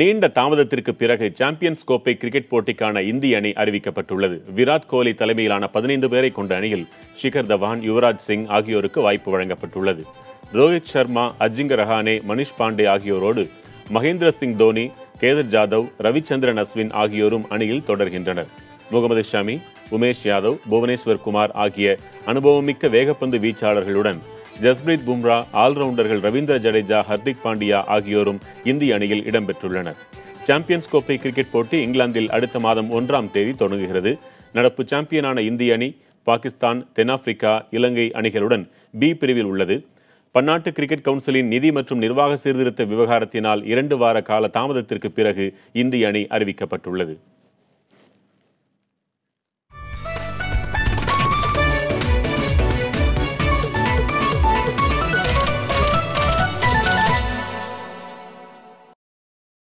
நீண்ட தாமதத்திற்கு பிறகு சாம்பியன்ஸ் கோப்பை கிரிக்கெட் போட்டிக்கான இந்திய அணி அறிவிக்கப்பட்டுள்ளது. விராட் கோலி தலைமையிலான 15 பேரை கொண்ட அணியில் ஷிகர் தவான், யுவராஜ் சிங் ஆகியோருக்கு வாய்ப்பு வழங்கப்பட்டுள்ளது. ரோஹித் சர்மா, அஜிங்க ரஹானே, மனிஷ் பாண்டே ஆகியோரோடு மகேந்திர சிங் தோனி, கேதர் ஜாதவ், ரவிச்சந்திரன் அஸ்வின் ஆகியோரும் அணியில் தொடர்கின்றனர். முகமது ஷமி, உமேஷ் யாதவ், புவனேஸ்வர் குமார் ஆகிய அனுபவமிக்க வேகப்பந்து வீச்சாளர்களுடன் ஜஸ்பிரீத் பும்ரா, ஆல்ரவுண்டர்கள் ரவீந்திர ஜடேஜா, ஹர்திக் பாண்டியா ஆகியோரும் இந்திய அணியில் இடம்பெற்றுள்ளனர். சாம்பியன்ஸ் கோப்பை கிரிக்கெட் போட்டி இங்கிலாந்தில் அடுத்த மாதம் 1ஆம் தேதி தொடங்குகிறது. நடப்பு சாம்பியனான இந்திய அணி பாகிஸ்தான், தென்னாப்பிரிக்கா, இலங்கை அணிகளுடன் பி பிரிவில் உள்ளது. பன்னாட்டு கிரிக்கெட் கவுன்சிலின் நிதி மற்றும் நிர்வாக சீர்திருத்த விவகாரத்தினால் 2 வார கால தாமதத்திற்கு பிறகு இந்திய அணி அறிவிக்கப்பட்டுள்ளது.